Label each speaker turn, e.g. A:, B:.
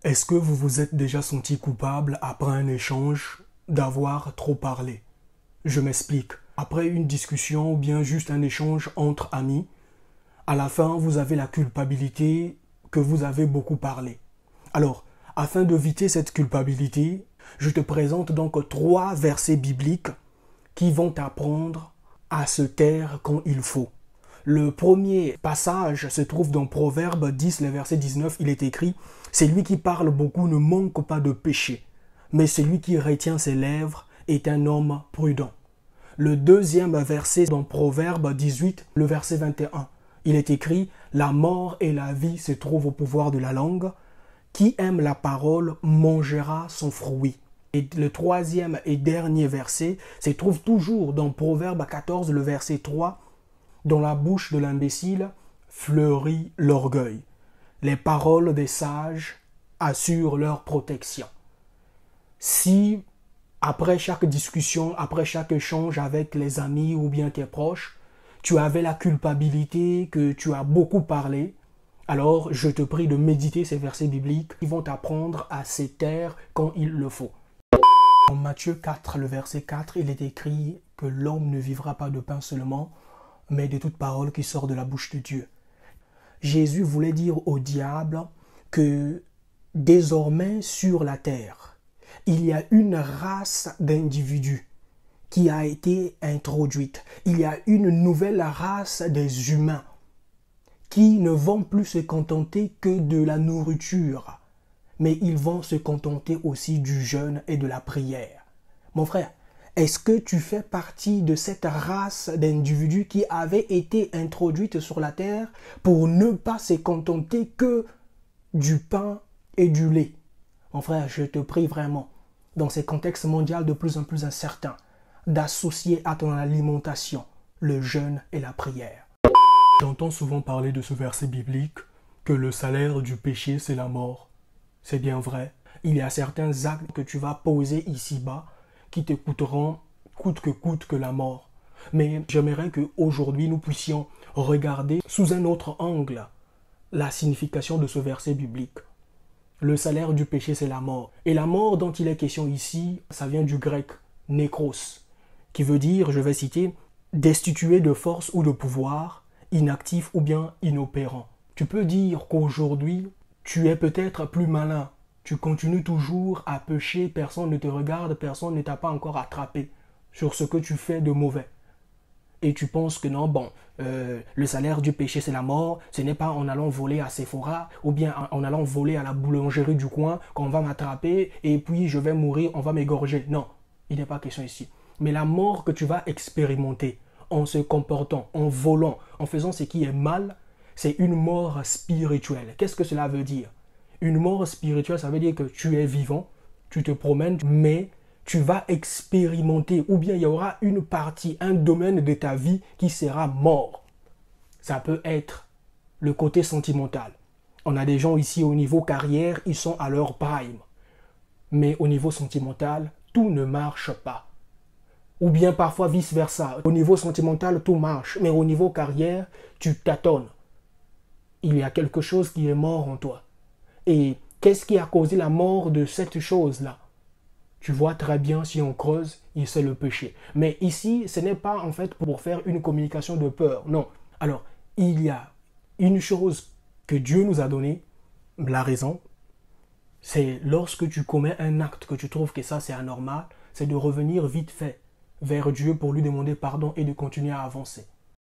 A: Est-ce que vous vous êtes déjà senti coupable après un échange d'avoir trop parlé? Je m'explique. Après une discussion ou bien juste un échange entre amis, à la fin, vous avez la culpabilité que vous avez beaucoup parlé. Alors, afin d'éviter cette culpabilité, je te présente donc 3 versets bibliques qui vont t'apprendre à se taire quand il faut. Le premier passage se trouve dans Proverbe 10, le verset 19, il est écrit « Celui qui parle beaucoup ne manque pas de péché, mais celui qui retient ses lèvres est un homme prudent. » Le deuxième verset dans Proverbe 18, le verset 21, il est écrit « La mort et la vie se trouvent au pouvoir de la langue. Qui aime la parole mangera son fruit. » Et le troisième et dernier verset se trouve toujours dans Proverbe 14, le verset 3, dans la bouche de l'imbécile fleurit l'orgueil. Les paroles des sages assurent leur protection. Si, après chaque discussion, après chaque échange avec les amis ou bien tes proches, tu avais la culpabilité que tu as beaucoup parlé, alors je te prie de méditer ces versets bibliques qui vont t'apprendre à se taire quand il le faut. En Matthieu 4, le verset 4, il est écrit que l'homme ne vivra pas de pain seulement, mais de toute parole qui sort de la bouche de Dieu. Jésus voulait dire au diable que désormais sur la terre, il y a une race d'individus qui a été introduite. Il y a une nouvelle race des humains qui ne vont plus se contenter que de la nourriture, mais ils vont se contenter aussi du jeûne et de la prière. Mon frère, est-ce que tu fais partie de cette race d'individus qui avait été introduite sur la terre pour ne pas se contenter que du pain et du lait? Mon frère, je te prie vraiment, dans ces contextes mondiaux de plus en plus incertains, d'associer à ton alimentation le jeûne et la prière. J'entends souvent parler de ce verset biblique que le salaire du péché, c'est la mort. C'est bien vrai. Il y a certains actes que tu vas poser ici-bas qui te coûteront coûte que la mort. Mais j'aimerais qu'aujourd'hui nous puissions regarder sous un autre angle la signification de ce verset biblique. Le salaire du péché, c'est la mort. Et la mort dont il est question ici, ça vient du grec « nékros », qui veut dire, je vais citer, « destitué de force ou de pouvoir, inactif ou bien inopérant ». Tu peux dire qu'aujourd'hui, tu es peut-être plus malin. Tu continues toujours à pécher, personne ne te regarde, personne ne t'a pas encore attrapé sur ce que tu fais de mauvais. Et tu penses que non, bon, le salaire du péché c'est la mort, ce n'est pas en allant voler à Sephora ou bien en allant voler à la boulangerie du coin qu'on va m'attraper et puis je vais mourir, on va m'égorger. Non, il n'est pas question ici. Mais la mort que tu vas expérimenter en se comportant, en volant, en faisant ce qui est mal, c'est une mort spirituelle. Qu'est-ce que cela veut dire? Une mort spirituelle, ça veut dire que tu es vivant, tu te promènes, mais tu vas expérimenter, ou bien il y aura une partie, un domaine de ta vie qui sera mort. Ça peut être le côté sentimental. On a des gens ici au niveau carrière, ils sont à leur prime. Mais au niveau sentimental, tout ne marche pas. Ou bien parfois vice-versa. Au niveau sentimental, tout marche, mais au niveau carrière, tu tâtonnes. Il y a quelque chose qui est mort en toi. Et qu'est-ce qui a causé la mort de cette chose-là? Tu vois très bien, si on creuse, c'est le péché. Mais ici, ce n'est pas en fait pour faire une communication de peur, non. Alors, il y a une chose que Dieu nous a donnée, la raison, c'est lorsque tu commets un acte que tu trouves que ça c'est anormal, c'est de revenir vite fait vers Dieu pour lui demander pardon et de continuer à avancer.